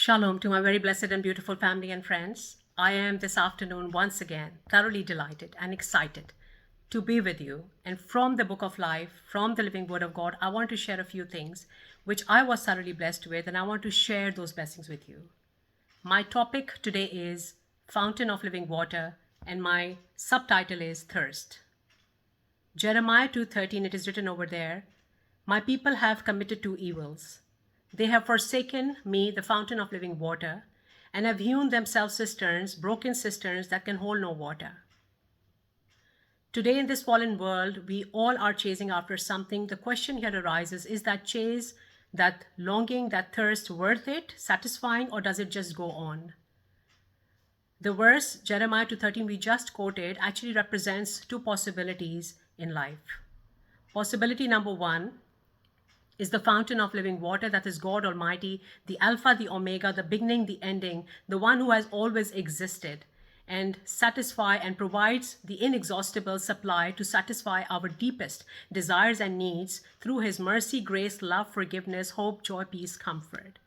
Shalom to my very blessed and beautiful family and friends. I am this afternoon once again thoroughly delighted and excited to be with you. And from the book of life, from the living word of God, I want to share a few things which I was thoroughly blessed with, and I want to share those blessings with you. My topic today is Fountain of Living Water, and my subtitle is Thirst. Jeremiah 2:13, it is written over there, "My people have committed two evils. They have forsaken me, the fountain of living water, and have hewn themselves cisterns, broken cisterns that can hold no water." Today in this fallen world, we all are chasing after something. The question here arises, is that chase, that longing, that thirst worth it, satisfying, or does it just go on? The verse, Jeremiah 2:13, we just quoted, actually represents two possibilities in life. Possibility number one is the fountain of living water, that is God Almighty, the Alpha, the Omega, the beginning, the ending, the one who has always existed, and satisfy and provides the inexhaustible supply to satisfy our deepest desires and needs through his mercy, grace, love, forgiveness, hope, joy, peace, comfort.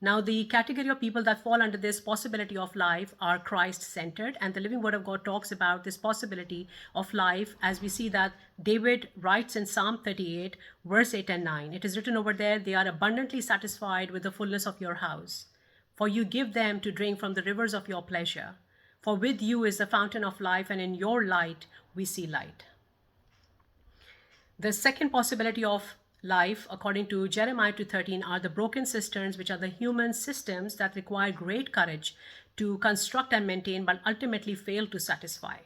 Now, the category of people that fall under this possibility of life are Christ-centered, and the Living Word of God talks about this possibility of life as we see that David writes in Psalm 38, verse 8 and 9. It is written over there, "They are abundantly satisfied with the fullness of your house, for you give them to drink from the rivers of your pleasure. For with you is the fountain of life, and in your light we see light." The second possibility of life, according to Jeremiah 2:13, are the broken cisterns, which are the human systems that require great courage to construct and maintain, but ultimately fail to satisfy.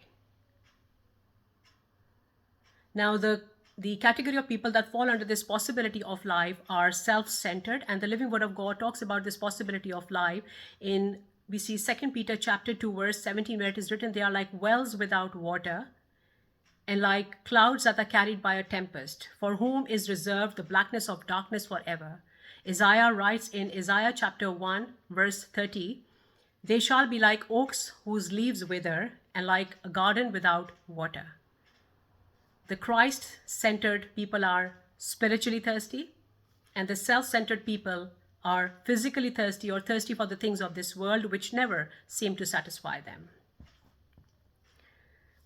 Now, the category of people that fall under this possibility of life are self-centered, and the Living Word of God talks about this possibility of life in, we see 2 Peter chapter 2, verse 17, where it is written, "They are like wells without water, and like clouds that are carried by a tempest, for whom is reserved the blackness of darkness forever." Isaiah writes in Isaiah chapter 1, verse 30, "They shall be like oaks whose leaves wither, and like a garden without water." The Christ-centered people are spiritually thirsty, and the self-centered people are physically thirsty, or thirsty for the things of this world, which never seem to satisfy them.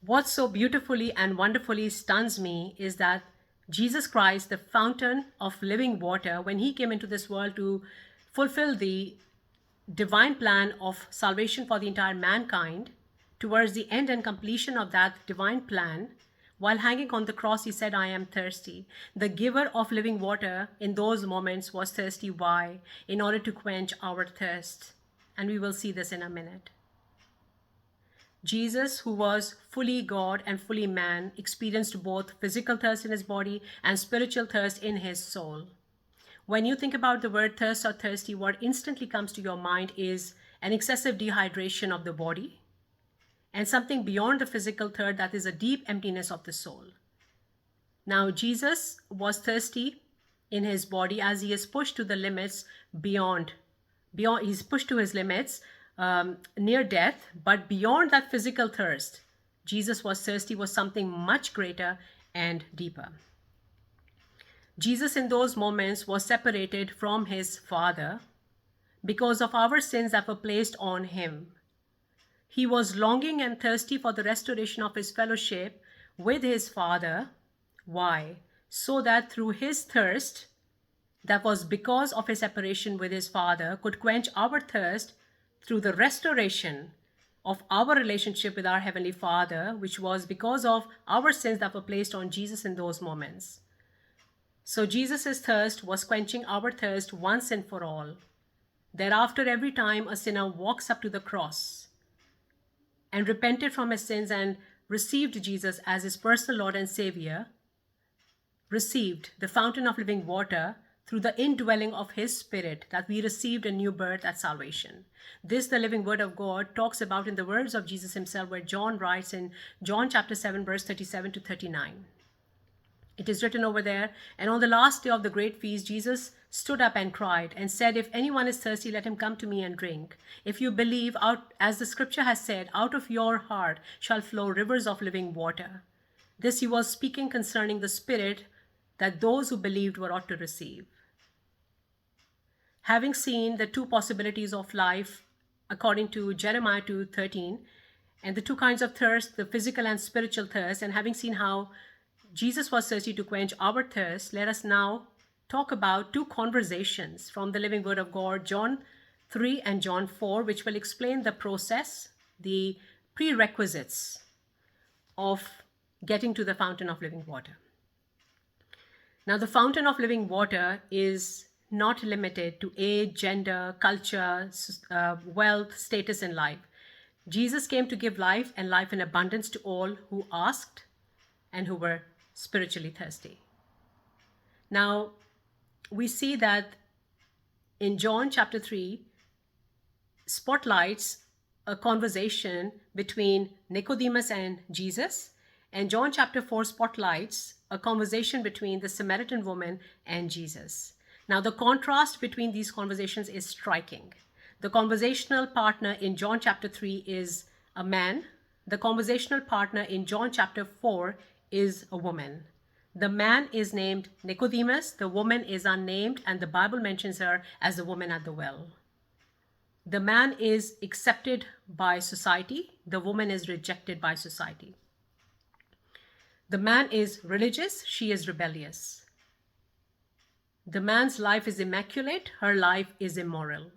What so beautifully and wonderfully stuns me is that Jesus Christ, the fountain of living water, when he came into this world to fulfill the divine plan of salvation for the entire mankind, towards the end and completion of that divine plan, while hanging on the cross, he said, "I am thirsty." The giver of living water in those moments was thirsty. Why? In order to quench our thirst. And we will see this in a minute. Jesus, who was fully God and fully man, experienced both physical thirst in his body and spiritual thirst in his soul. When you think about the word thirst or thirsty, what instantly comes to your mind is an excessive dehydration of the body and something beyond the physical thirst, that is a deep emptiness of the soul. Now, Jesus was thirsty in his body as he is pushed to the limits beyond he's pushed to his limits near death, but beyond that physical thirst, Jesus was thirsty was something much greater and deeper. Jesus in those moments was separated from his Father because of our sins that were placed on him. He was longing and thirsty for the restoration of his fellowship with his Father. Why? So that through his thirst, that was because of his separation with his Father, could quench our thirst through the restoration of our relationship with our Heavenly Father, which was because of our sins that were placed on Jesus in those moments. So Jesus' thirst was quenching our thirst once and for all. Thereafter, every time a sinner walks up to the cross and repented from his sins and received Jesus as his personal Lord and Savior, received the fountain of living water through the indwelling of his Spirit, that we received a new birth at salvation. This, the living word of God, talks about in the words of Jesus himself, where John writes in John chapter 7, verse 37 to 39. It is written over there, "And on the last day of the great feast, Jesus stood up and cried and said, 'If anyone is thirsty, let him come to me and drink. If you believe, out, as the scripture has said, out of your heart shall flow rivers of living water.'" This he was speaking concerning the Spirit that those who believed were ought to receive. having seen the two possibilities of life according to Jeremiah 2:13, and the two kinds of thirst, the physical and spiritual thirst, and having seen how Jesus was thirsty to quench our thirst, let us now talk about two conversations from the living word of God, John 3 and John 4, which will explain the process, the prerequisites of getting to the fountain of living water. Now, the fountain of living water is not limited to age, gender, culture, wealth, status in life. Jesus came to give life and life in abundance to all who asked and who were spiritually thirsty. Now, we see that in John chapter 3, spotlights a conversation between Nicodemus and Jesus, and John chapter 4 spotlights a conversation between the Samaritan woman and Jesus. Now, the contrast between these conversations is striking. The conversational partner in John chapter 3 is a man. The conversational partner in John chapter 4 is a woman. The man is named Nicodemus, the woman is unnamed, and the Bible mentions her as the woman at the well. The man is accepted by society, the woman is rejected by society. The man is religious, she is rebellious. The man's life is immaculate, her life is immoral.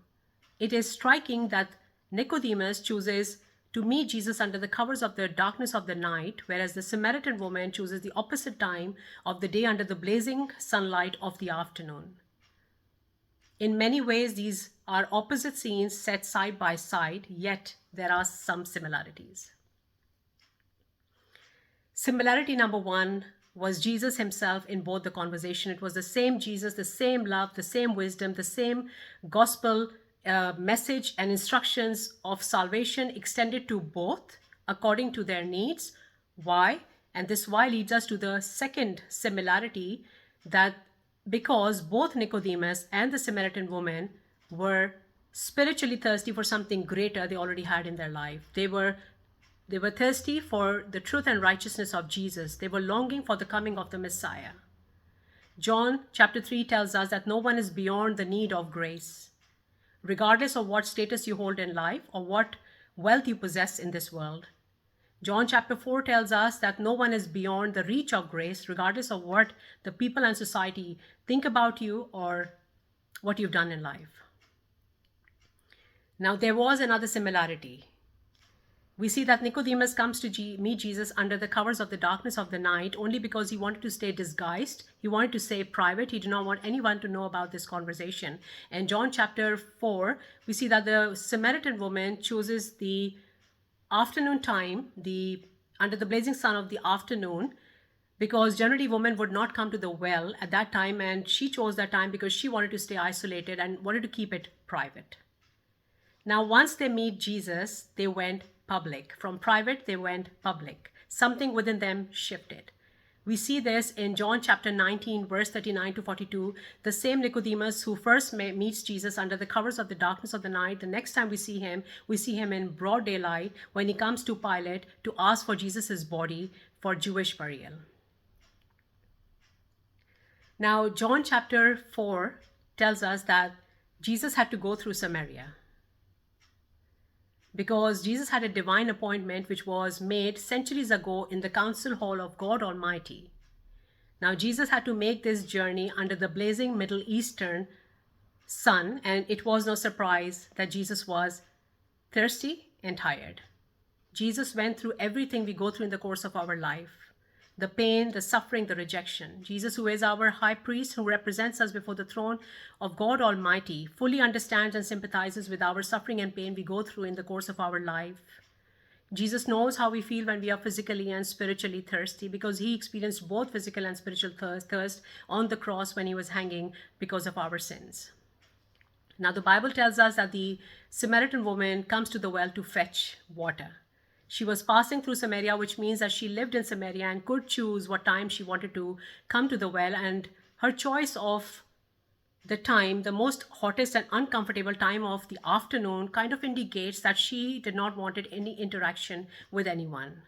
It is striking that Nicodemus chooses to meet Jesus under the covers of the darkness of the night, whereas the Samaritan woman chooses the opposite time of the day under the blazing sunlight of the afternoon. In many ways, these are opposite scenes set side by side, yet there are some similarities. Similarity number one was Jesus himself in both the conversation. It was the same Jesus, the same love, the same wisdom, the same gospel message and instructions of salvation extended to both according to their needs. Why? And this why leads us to the second similarity, that because both Nicodemus and the Samaritan woman were spiritually thirsty for something greater they already had in their life. They were thirsty for the truth and righteousness of Jesus. They were longing for the coming of the Messiah. John chapter 3 tells us that no one is beyond the need of grace, regardless of what status you hold in life or what wealth you possess in this world. John chapter 4 tells us that no one is beyond the reach of grace, regardless of what the people and society think about you or what you've done in life. Now, there was another similarity. We see that Nicodemus comes to meet Jesus under the covers of the darkness of the night only because he wanted to stay disguised. He wanted to stay private. He did not want anyone to know about this conversation. And John chapter 4, we see that the Samaritan woman chooses the afternoon time, under the blazing sun of the afternoon, because generally women would not come to the well at that time, and she chose that time because she wanted to stay isolated and wanted to keep it private. Now, once they meet Jesus, they went public. From private, they went public. Something within them shifted. We see this in John chapter 19, verse 39 to 42. The same Nicodemus who first meets Jesus under the covers of the darkness of the night, the next time we see him in broad daylight when he comes to Pilate to ask for Jesus' body for Jewish burial. Now, John chapter 4 tells us that Jesus had to go through Samaria, because Jesus had a divine appointment which was made centuries ago in the council hall of God Almighty. Now, Jesus had to make this journey under the blazing Middle Eastern sun, and it was no surprise that Jesus was thirsty and tired. Jesus went through everything we go through in the course of our life. The pain, the suffering, the rejection. Jesus, who is our high priest, who represents us before the throne of God Almighty, fully understands and sympathizes with our suffering and pain we go through in the course of our life. Jesus knows how we feel when we are physically and spiritually thirsty, because he experienced both physical and spiritual thirst on the cross when he was hanging because of our sins. Now, the Bible tells us that the Samaritan woman comes to the well to fetch water. She was passing through Samaria, which means that she lived in Samaria and could choose what time she wanted to come to the well. And her choice of the time, the most hottest and uncomfortable time of the afternoon, kind of indicates that she did not want any interaction with anyone.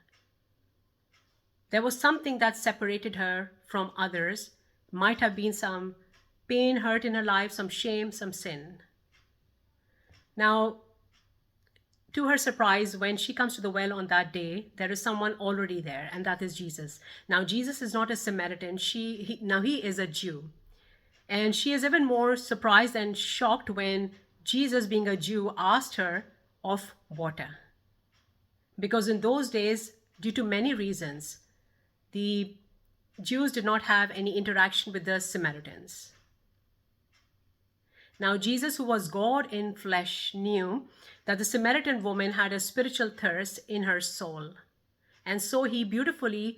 There was something that separated her from others. Might have been some pain, hurt in her life, some shame, some sin. Now, to her surprise, when she comes to the well on that day, there is someone already there, and that is Jesus. Now, Jesus is not a Samaritan. Now he is a Jew. And she is even more surprised and shocked when Jesus, being a Jew, asked her of water. Because in those days, due to many reasons, the Jews did not have any interaction with the Samaritans. Now, Jesus, who was God in flesh, knew that the Samaritan woman had a spiritual thirst in her soul. And so he beautifully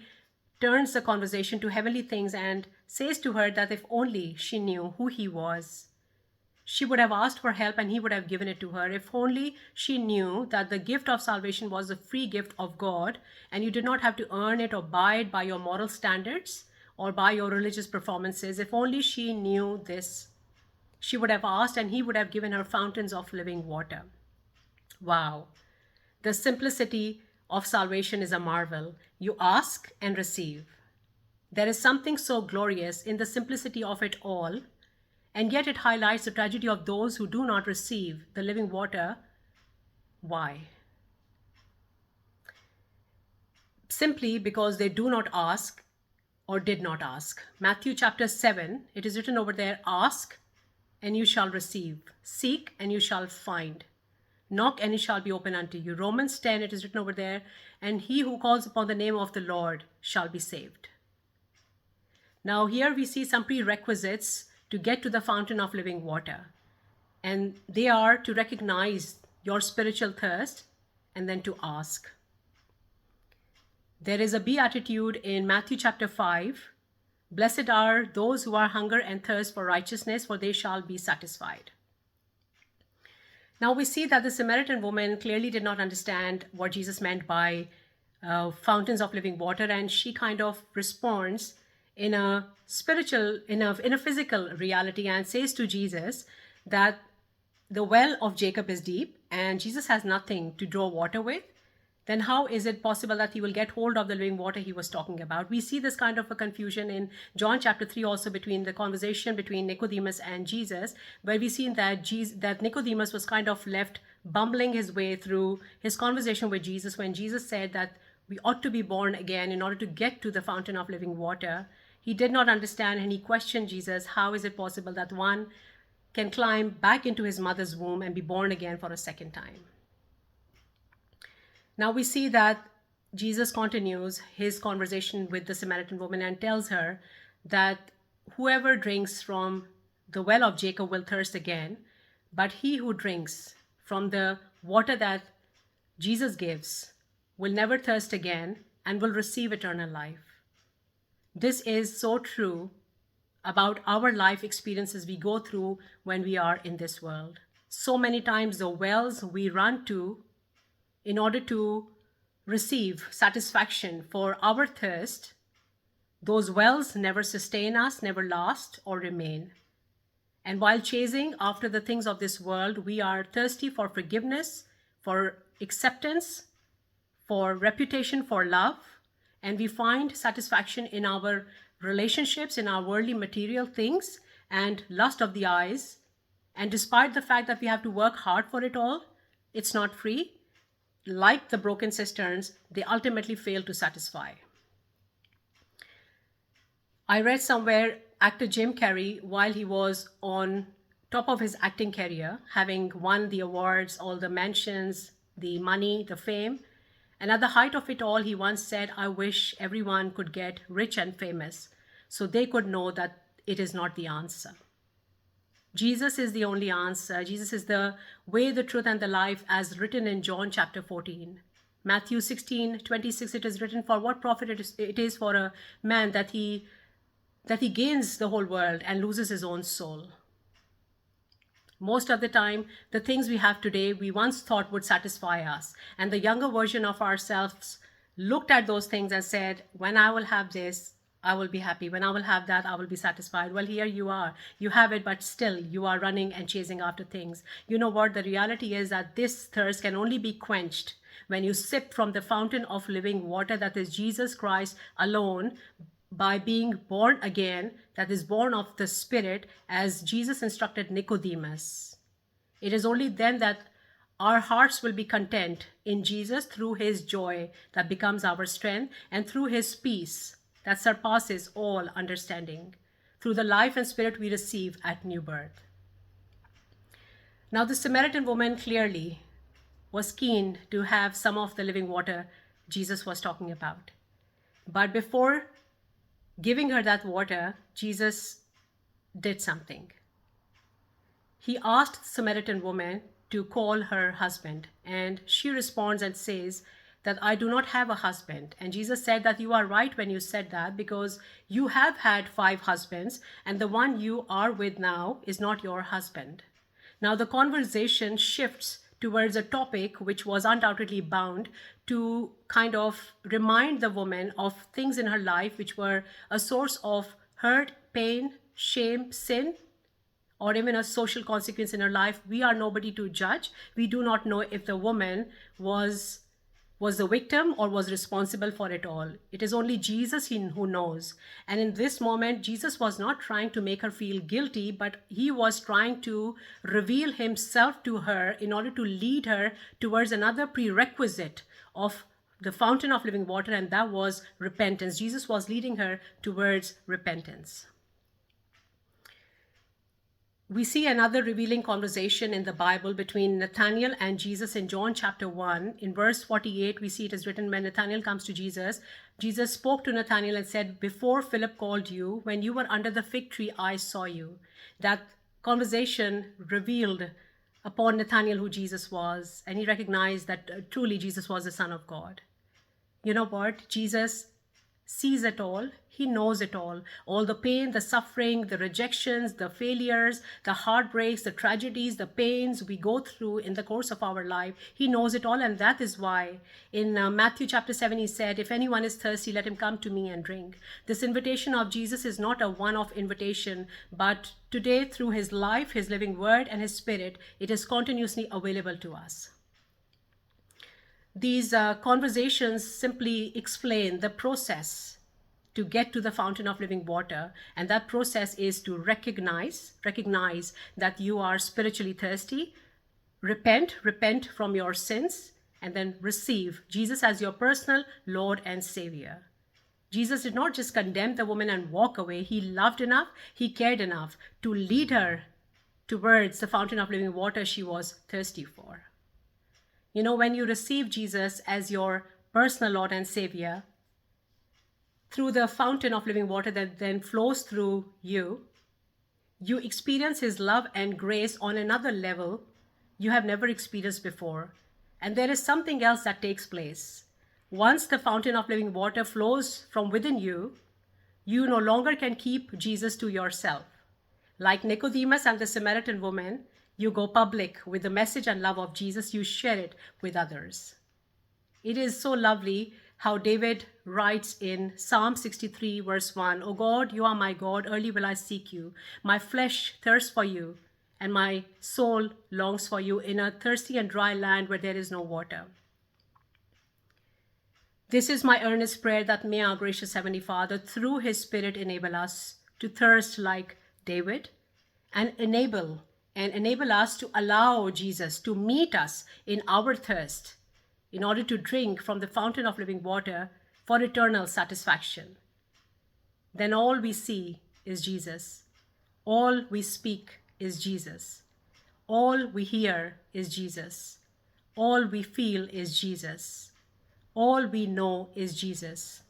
turns the conversation to heavenly things and says to her that if only she knew who he was, she would have asked for help and he would have given it to her. If only she knew that the gift of salvation was a free gift of God and you did not have to earn it or buy it by your moral standards or by your religious performances. If only she knew this, she would have asked and he would have given her fountains of living water. Wow. The simplicity of salvation is a marvel. You ask and receive. There is something so glorious in the simplicity of it all, and yet it highlights the tragedy of those who do not receive the living water. Why? Simply because they do not ask or did not ask. Matthew chapter 7, it is written over there, ask and you shall receive. Seek and you shall find. Knock and it shall be open unto you. Romans 10, it is written over there, and he who calls upon the name of the Lord shall be saved. Now here we see some prerequisites to get to the fountain of living water. And they are to recognize your spiritual thirst and then to ask. There is a beatitude in Matthew chapter 5. Blessed are those who are hunger and thirst for righteousness, for they shall be satisfied. Now we see that the Samaritan woman clearly did not understand what Jesus meant by fountains of living water, and she kind of responds in a spiritual, in a physical reality, and says to Jesus that the well of Jacob is deep and Jesus has nothing to draw water with. Then how is it possible that he will get hold of the living water he was talking about? We see this kind of a confusion in John chapter 3 also between the conversation between Nicodemus and Jesus, where we see that Nicodemus was kind of left bumbling his way through his conversation with Jesus when Jesus said that we ought to be born again in order to get to the fountain of living water. He did not understand and he questioned Jesus, how is it possible that one can climb back into his mother's womb and be born again for a second time? Now we see that Jesus continues his conversation with the Samaritan woman and tells her that whoever drinks from the well of Jacob will thirst again, but he who drinks from the water that Jesus gives will never thirst again and will receive eternal life. This is so true about our life experiences we go through when we are in this world. So many times the wells we run to in order to receive satisfaction for our thirst, those wells never sustain us, never last or remain. And while chasing after the things of this world, we are thirsty for forgiveness, for acceptance, for reputation, for love, and we find satisfaction in our relationships, in our worldly material things and lust of the eyes. And despite the fact that we have to work hard for it all, it's not free. Like the broken cisterns, they ultimately fail to satisfy. I read somewhere actor Jim Carrey, while he was on top of his acting career, having won the awards, all the mentions, the money, the fame, and at the height of it all, he once said, I wish everyone could get rich and famous so they could know that it is not the answer. Jesus is the only answer. Jesus is the way, the truth, and the life, as written in John chapter 14. Matthew 16:26, it is written, for what profit it is for a man that he gains the whole world and loses his own soul. Most of the time, the things we have today, we once thought would satisfy us. And the younger version of ourselves looked at those things and said, when I will have this, I will be happy. When I will have that, I will be satisfied. Well, here you are. You have it, but still you are running and chasing after things. You know what? The reality is that this thirst can only be quenched when you sip from the fountain of living water that is Jesus Christ alone, by being born again, that is born of the Spirit, as Jesus instructed Nicodemus. It is only then that our hearts will be content in Jesus through his joy that becomes our strength, and through his peace that surpasses all understanding, through the life and spirit we receive at new birth. Now, the Samaritan woman clearly was keen to have some of the living water Jesus was talking about. But before giving her that water, Jesus did something. He asked the Samaritan woman to call her husband, and she responds and says that I do not have a husband. And Jesus said that you are right when you said that, because you have had 5 husbands, and the one you are with now is not your husband. Now the conversation shifts towards a topic which was undoubtedly bound to kind of remind the woman of things in her life which were a source of hurt, pain, shame, sin, or even a social consequence in her life. We are nobody to judge. We do not know if the woman was the victim or was responsible for it all. It is only Jesus who knows. And in this moment, Jesus was not trying to make her feel guilty, but he was trying to reveal himself to her in order to lead her towards another prerequisite of the fountain of living water, and that was repentance. Jesus was leading her towards repentance. We see another revealing conversation in the Bible between Nathanael and Jesus in John chapter 1. In verse 48, we see it is written, when Nathanael comes to Jesus, Jesus spoke to Nathanael and said, before Philip called you, when you were under the fig tree, I saw you. That conversation revealed upon Nathanael who Jesus was, and he recognized that truly Jesus was the Son of God. You know what? Jesus sees it all. He knows it all the pain, the suffering, the rejections, the failures, the heartbreaks, the tragedies, the pains we go through in the course of our life. He knows it all, and that is why in Matthew chapter 7 he said, if anyone is thirsty, let him come to me and drink. This invitation of Jesus is not a one-off invitation, but today through his life, his living word, and his spirit, it is continuously available to us. These conversations simply explain the process to get to the fountain of living water, and that process is to recognize that you are spiritually thirsty, repent from your sins, and then receive Jesus as your personal Lord and Savior. Jesus did not just condemn the woman and walk away. He loved enough, he cared enough to lead her towards the fountain of living water she was thirsty for. You know, when you receive Jesus as your personal Lord and Savior, through the fountain of living water that then flows through you, you experience his love and grace on another level you have never experienced before. And there is something else that takes place. Once the fountain of living water flows from within you, you no longer can keep Jesus to yourself. Like Nicodemus and the Samaritan woman, you go public with the message and love of Jesus. You share it with others. It is so lovely how David writes in Psalm 63 verse 1, O God, you are my God, early will I seek you. My flesh thirsts for you, and my soul longs for you in a thirsty and dry land where there is no water. This is my earnest prayer, that may our gracious Heavenly Father, through his Spirit, enable us to thirst like David, and enable us to allow Jesus to meet us in our thirst, in order to drink from the fountain of living water for eternal satisfaction. Then all we see is Jesus. All we speak is Jesus. All we hear is Jesus. All we feel is Jesus. All we know is Jesus.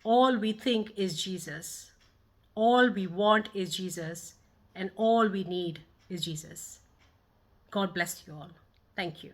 All we think is Jesus. All we want is Jesus. And all we need is Jesus. God bless you all. Thank you.